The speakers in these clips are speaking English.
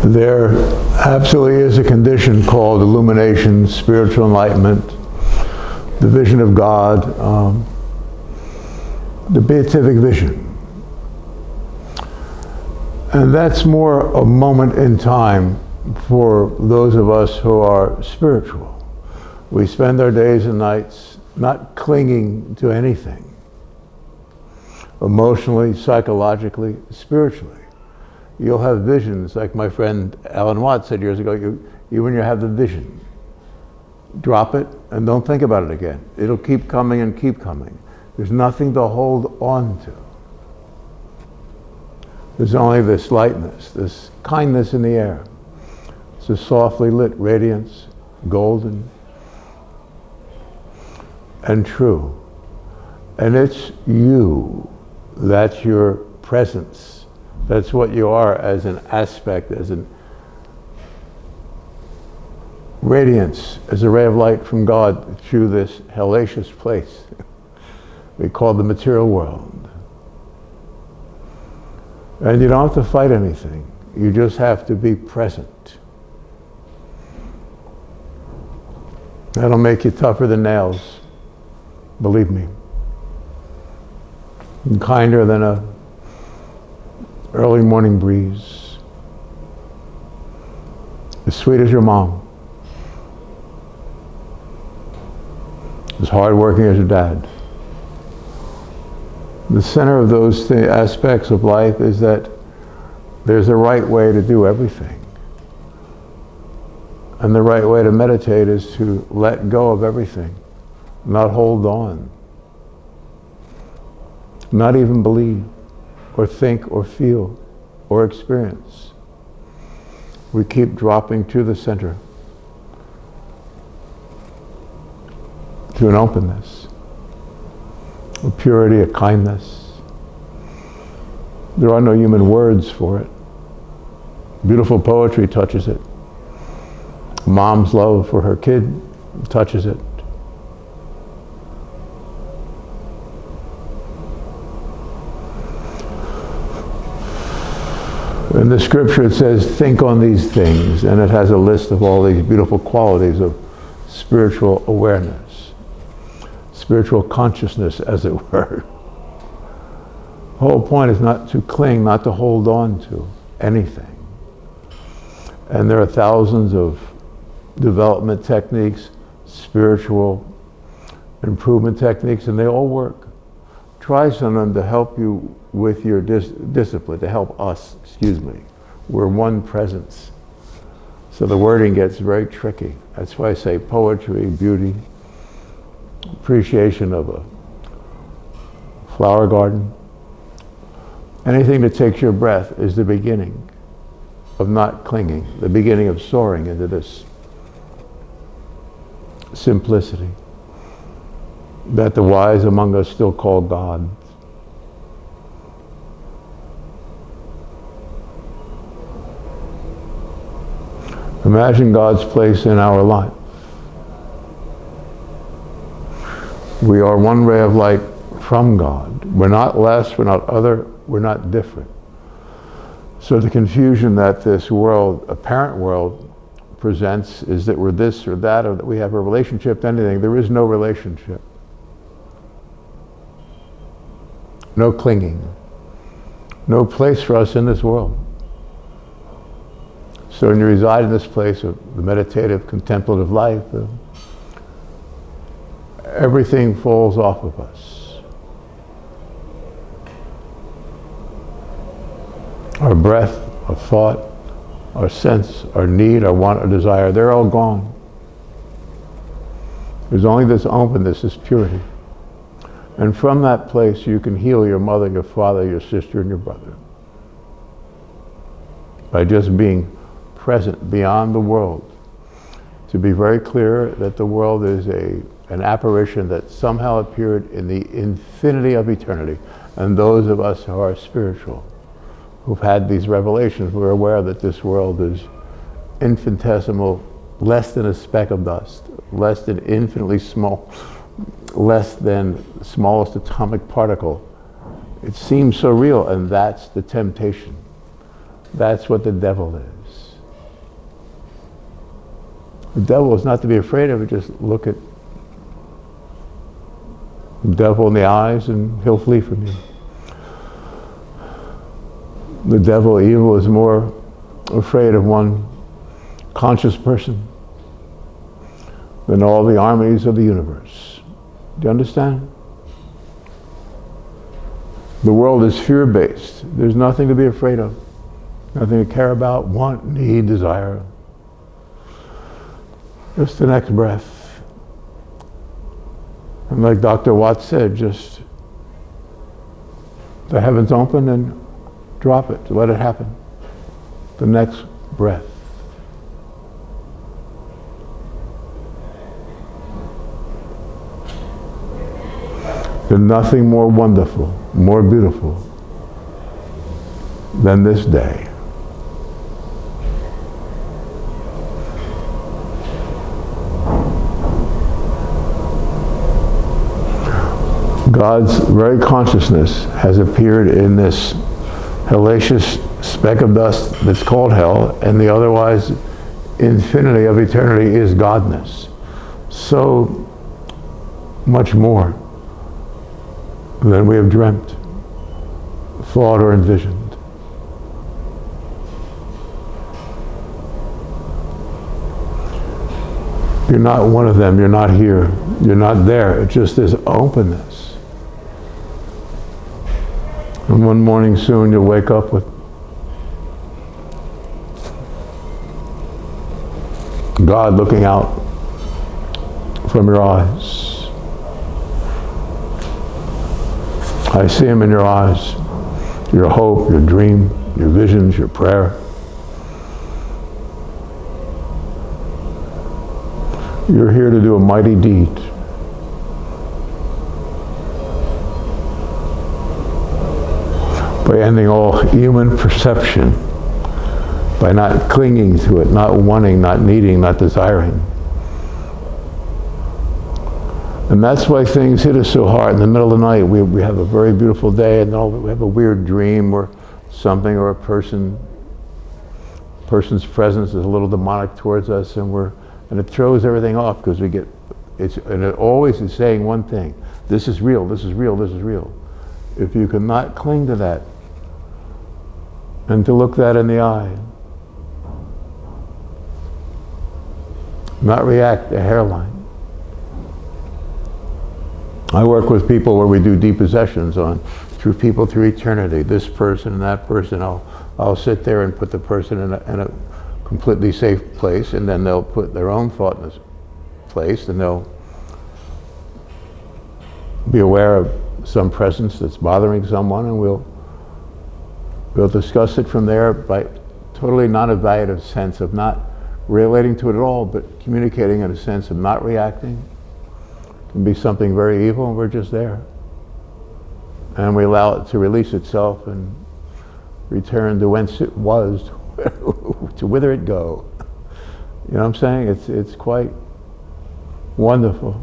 There absolutely is a condition called illumination, spiritual enlightenment, the vision of God, the beatific vision. And that's more a moment in time for those of us who are spiritual. We spend our days and nights not clinging to anything, emotionally, psychologically, spiritually. You'll have visions, like my friend Alan Watts said years ago, you when you have the vision, drop it and don't think about it again. It'll keep coming and keep coming. There's nothing to hold on to. There's only this lightness, this kindness in the air. It's a softly lit radiance, golden and true. And it's you. That's your presence. That's what you are as an aspect, as a radiance, as a ray of light from God through this hellacious place we call the material world. And you don't have to fight anything. You just have to be present. That'll make you tougher than nails, believe me. And kinder than a early morning breeze. As sweet as your mom. As hardworking as your dad. The center of those aspects of life is that there's a right way to do everything. And the right way to meditate is to let go of everything, not hold on, not even believe, or think, or feel, or experience. We keep dropping to the center, to an openness, a purity, a kindness. There are no human words for it. Beautiful poetry touches it. Mom's love for her kid touches it. In the scripture it says, think on these things, and it has a list of all these beautiful qualities of spiritual awareness, spiritual consciousness, as it were. The whole point is not to cling, not to hold on to anything. And there are thousands of development techniques, spiritual improvement techniques, and they all work. Try some of them to help you with your discipline, to help us, We're one presence. So the wording gets very tricky. That's why I say poetry, beauty, appreciation of a flower garden. Anything that takes your breath is the beginning of not clinging, the beginning of soaring into this simplicity that the wise among us still call God. Imagine God's place in our life. We are one ray of light from God. We're not less, we're not other, we're not different. So the confusion that this world, apparent world, presents is that we're this or that, or that we have a relationship to anything. There is no relationship. No clinging. No place for us in this world. So when you reside in this place of the meditative, contemplative life, everything falls off of us. Our breath, our thought, our sense, our need, our want, our desire, they're all gone. There's only this openness, this purity. And from that place you can heal your mother, your father, your sister, and your brother. By just being present beyond the world. To be very clear that the world is an apparition that somehow appeared in the infinity of eternity. And those of us who are spiritual, who've had these revelations, we're aware that this world is infinitesimal, less than a speck of dust, less than infinitely small, less than the smallest atomic particle. It seems so real, and that's the temptation. That's what the devil is. The devil is not to be afraid of it. Just look at the devil in the eyes and he'll flee from you. The devil, evil, is more afraid of one conscious person than all the armies of the universe. Do you understand? The world is fear-based. There's nothing to be afraid of. Nothing to care about, want, need, desire. Just the next breath. And like Dr. Watts said, just the heavens open and drop it, let it happen. The next breath. There's nothing more wonderful, more beautiful than this day. God's very consciousness has appeared in this hellacious speck of dust that's called hell, and the otherwise infinity of eternity is Godness. So much more than we have dreamt, thought, or envisioned. You're not one of them, you're not here, you're not there. It's just this openness. And one morning soon you'll wake up with God looking out from your eyes. I see Him in your eyes, your hope, your dream, your visions, your prayer. You're here to do a mighty deed. By ending all human perception, by not clinging to it, not wanting, not needing, not desiring. And that's why things hit us so hard. In the middle of the night, we have a very beautiful day, and then we have a weird dream or something, or a person's presence is a little demonic towards us, and it throws everything off because and it always is saying one thing: this is real, this is real, this is real. If you cannot cling to that, and to look that in the eye, not react a hairline. I work with people where we do depossessions through people through eternity. This person and that person, I'll sit there and put the person in a completely safe place, and then they'll put their own thought in this place, and they'll be aware of some presence that's bothering someone, and we'll discuss it from there by totally non-evaluative sense of not relating to it at all, but communicating in a sense of not reacting. It can be something very evil, and we're just there. And we allow it to release itself and return to whence it was, to whither it go. You know what I'm saying? It's quite wonderful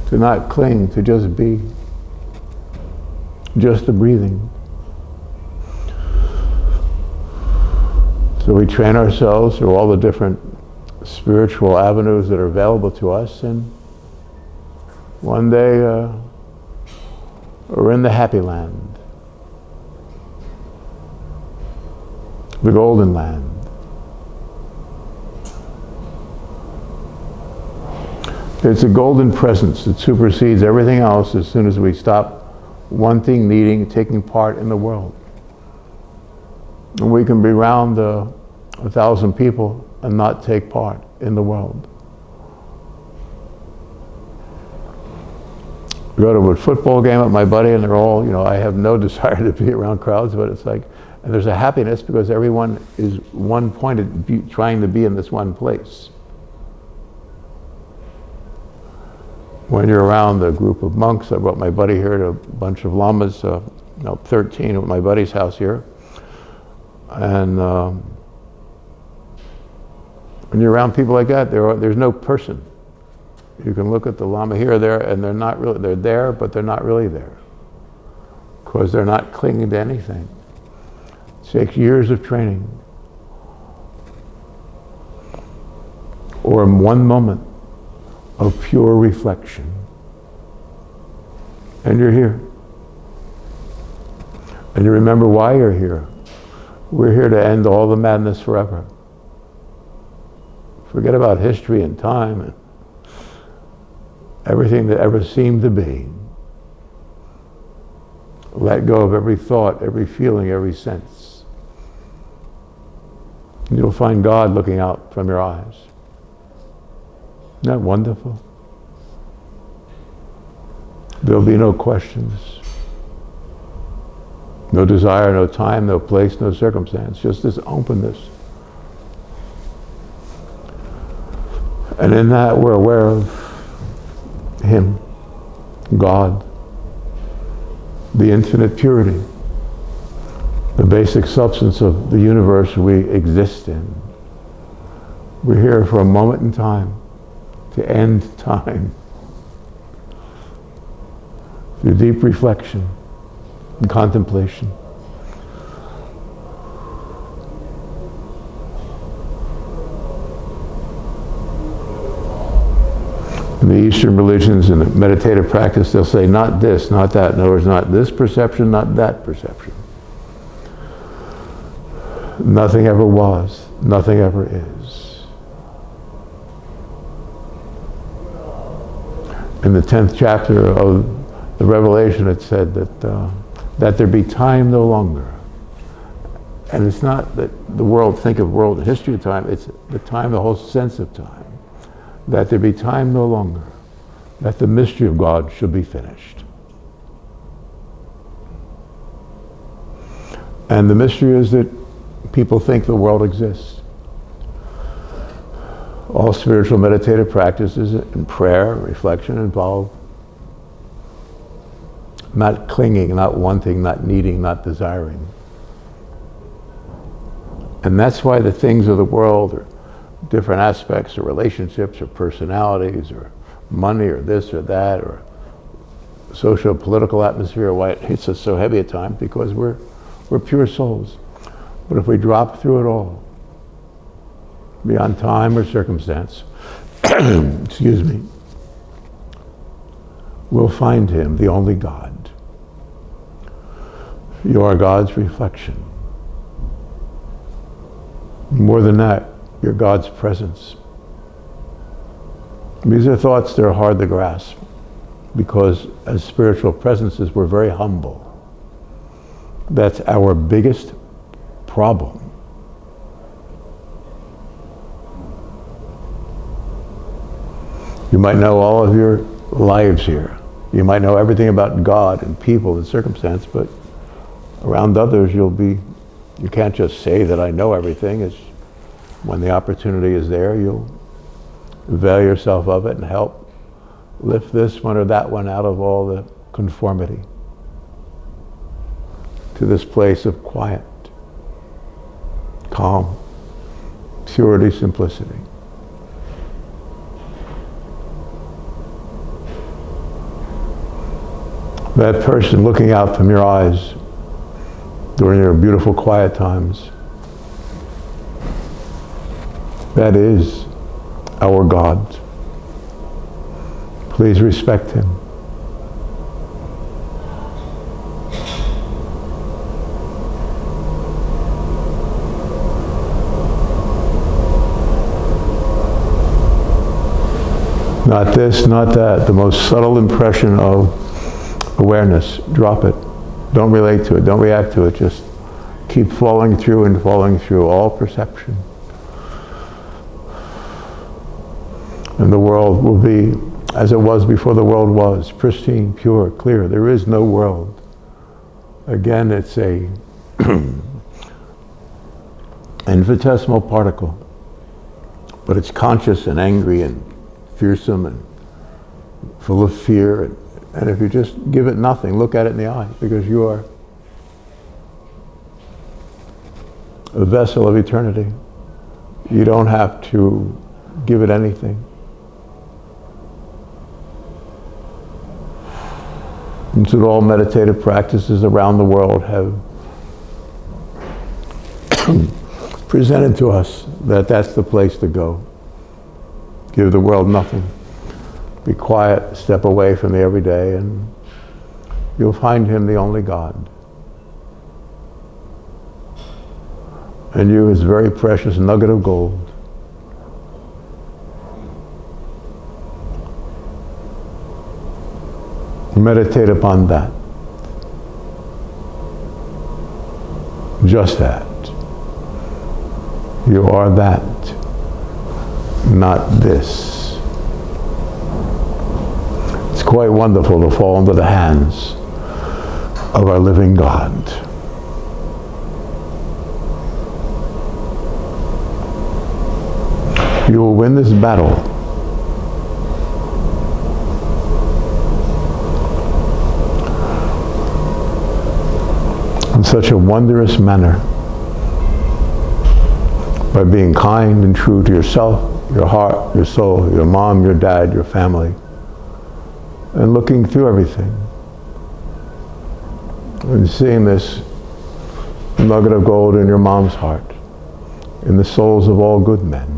to not cling, to just be, just the breathing. So we train ourselves through all the different spiritual avenues that are available to us, and one day we're in the happy land, the golden land. It's a golden presence that supersedes everything else as soon as we stop wanting, needing, taking part in the world. And we can be around 1,000 people and not take part in the world. I go to a football game with my buddy, and they're all, I have no desire to be around crowds, but it's like, and there's a happiness because everyone is one-pointed, trying to be in this one place. When you're around a group of monks, I brought my buddy here to a bunch of lamas, 13 at my buddy's house here. And when you're around people like that, there's no person. You can look at the lama here or there, and they're there, but they're not really there. Because they're not clinging to anything. It takes years of training. or in one moment of pure reflection. And you're here. And you remember why you're here. We're here to end all the madness forever. Forget about history and time and everything that ever seemed to be. Let go of every thought, every feeling, every sense. And you'll find God looking out from your eyes. Isn't that wonderful? There'll be no questions. No desire, no time, no place, no circumstance. Just this openness. And in that we're aware of Him, God, the infinite purity, the basic substance of the universe we exist in. We're here for a moment in time to end time through deep reflection and contemplation. In the Eastern religions and the meditative practice, they'll say, not this, not that. In other words, not this perception, not that perception. Nothing ever was, nothing ever is. In the 10th chapter of the Revelation, it said that there be time no longer. And it's not that the world, think of world history of time, it's the time, the whole sense of time. That there be time no longer, that the mystery of God should be finished. And the mystery is that people think the world exists. All spiritual meditative practices and prayer and reflection involve not clinging, not wanting, not needing, not desiring. And that's why the things of the world are different aspects or relationships or personalities or money or this or that or socio-political atmosphere, why it hits us so heavy at times, because we're pure souls. But if we drop through it all, beyond time or circumstance, excuse me, we'll find Him, the only God. You are God's reflection. More than that, you're God's presence. These are thoughts that are hard to grasp, because as spiritual presences, we're very humble. That's our biggest problem. You might know all of your lives here. You might know everything about God and people and circumstance, but around others you can't just say that I know everything. It's when the opportunity is there, you'll avail yourself of it and help lift this one or that one out of all the conformity to this place of quiet, calm, purity, simplicity. That person looking out from your eyes during your beautiful quiet times, that is our God. Please respect Him. Not this, not that. The most subtle impression of awareness. Drop it. Don't relate to it. Don't react to it. Just keep falling through and falling through all perception. And the world will be as it was before the world was, pristine, pure, clear. There is no world. Again, it's a infinitesimal particle, but it's conscious and angry and fearsome and full of fear. And if you just give it nothing, look at it in the eye, because you are a vessel of eternity. You don't have to give it anything. And so all meditative practices around the world have presented to us that that's the place to go. Give the world nothing. Be quiet, step away from the everyday, and you'll find him the only God. And you, his very precious nugget of gold. Meditate upon that. Just that. You are that, not this. It's quite wonderful to fall into the hands of our living God. You will win this battle. In such a wondrous manner, by being kind and true to yourself, your heart, your soul, your mom, your dad, your family, and looking through everything and seeing this nugget of gold in your mom's heart, in the souls of all good men.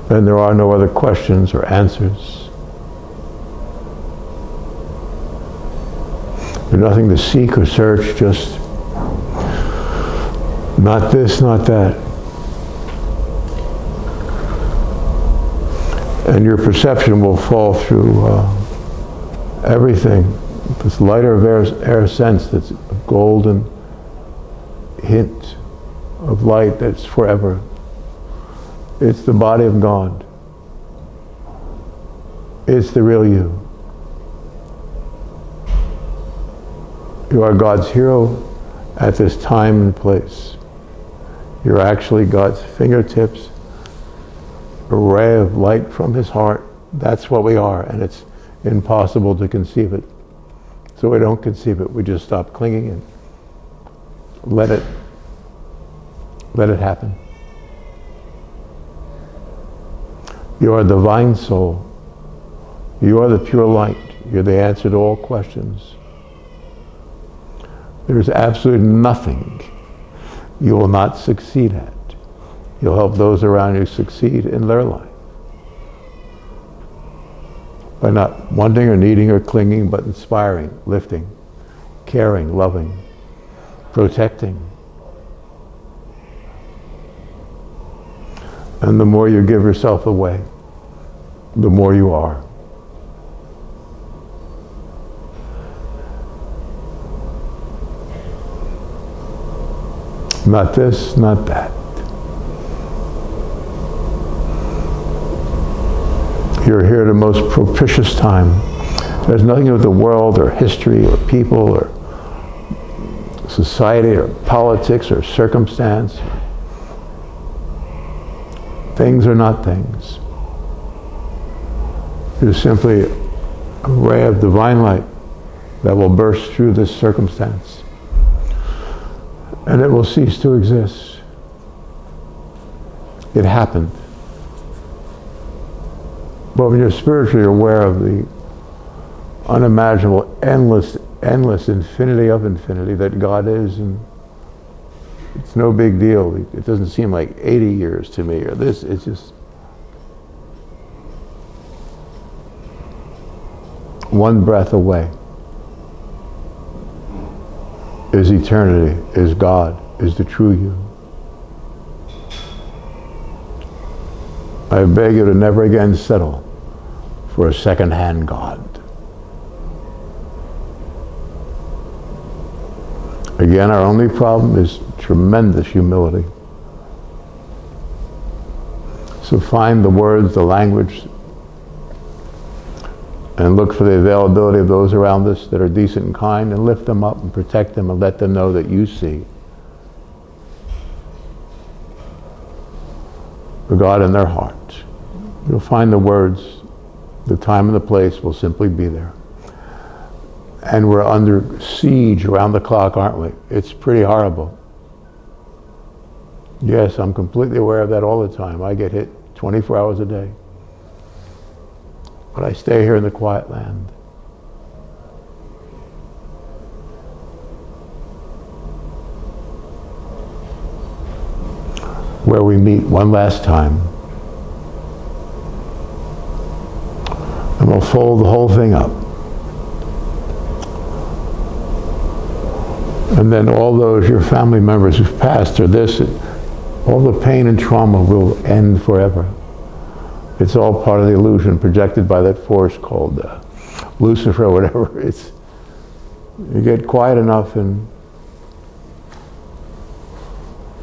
Then there are no other questions or answers. There's nothing to seek or search, just not this, not that. And your perception will fall through everything. This lighter of air sense that's a golden hint of light that's forever. It's the body of God. It's the real you. You are God's hero at this time and place. You're actually God's fingertips, a ray of light from his heart. That's what we are, and it's impossible to conceive it. So we don't conceive it, we just stop clinging and let it happen. You are a divine soul. You are the pure light. You're the answer to all questions. There's absolutely nothing you will not succeed at. You'll help those around you succeed in their life. By not wanting or needing or clinging, but inspiring, lifting, caring, loving, protecting. And the more you give yourself away, the more you are. Not this, not that. You're here at the most propitious time. There's nothing to do with the world or history or people or society or politics or circumstance. Things are not things. You're simply a ray of divine light that will burst through this circumstance. And it will cease to exist. It happened. But when you're spiritually aware of the unimaginable, endless infinity of infinity that God is, and it's no big deal. It doesn't seem like 80 years to me, or this, it's just one breath away. Is eternity, is God, is the true you. I beg you to never again settle for a second-hand God. Again, our only problem is tremendous humility. So find the words, the language, and look for the availability of those around us that are decent and kind, and lift them up and protect them and let them know that you see the God in their heart. You'll find the words, the time and the place will simply be there. And we're under siege around the clock, aren't we? It's pretty horrible. Yes, I'm completely aware of that all the time. I get hit 24 hours a day. But I stay here in the quiet land. where we meet one last time. And we'll fold the whole thing up. And then all those, your family members who've passed or this, all the pain and trauma will end forever. It's all part of the illusion projected by that force called Lucifer or whatever. It's, you get quiet enough, and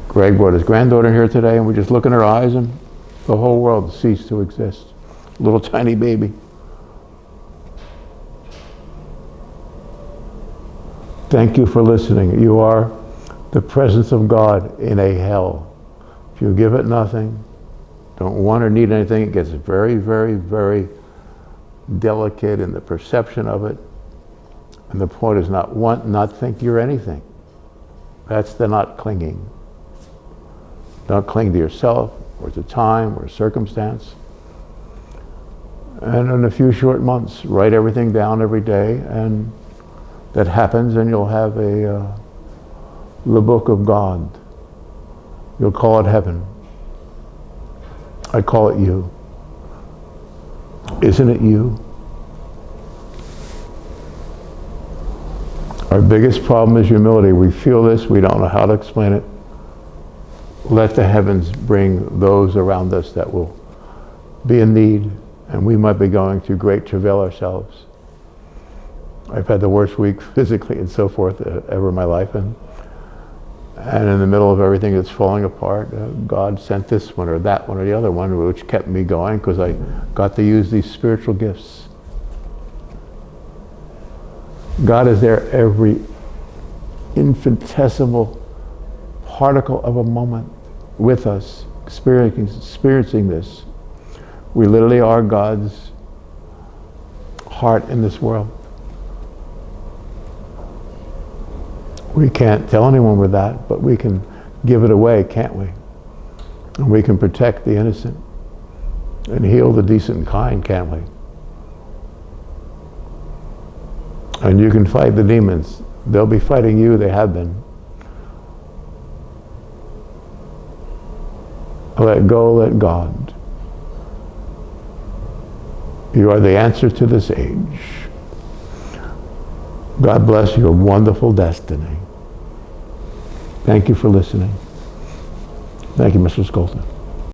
Greg brought his granddaughter here today, and we just look in her eyes and the whole world ceased to exist. Little tiny baby. Thank you for listening. You are the presence of God in a hell. If you give it nothing, don't want or need anything, it gets very, very, very delicate in the perception of it. And the point is not want, not think you're anything. That's the not clinging. Don't cling to yourself or to time or circumstance. And in a few short months, write everything down every day, and that happens, and you'll have the book of God. You'll call it heaven. I call it you. Isn't it you? Our biggest problem is humility. We feel this, we don't know how to explain it. Let the heavens bring those around us that will be in need, and we might be going through great travail ourselves. I've had the worst week physically and so forth ever in my life, and in the middle of everything that's falling apart, God sent this one or that one or the other one, which kept me going because I got to use these spiritual gifts. God is there every infinitesimal particle of a moment with us, experiencing this. We literally are God's heart in this world. We can't tell anyone we're that, but we can give it away, can't we? And we can protect the innocent and heal the decent and kind, can't we? And you can fight the demons. They'll be fighting you, they have been. Let go, let God. You are the answer to this age. God bless your wonderful destiny. Thank you for listening. Thank you, Mr. Skolta.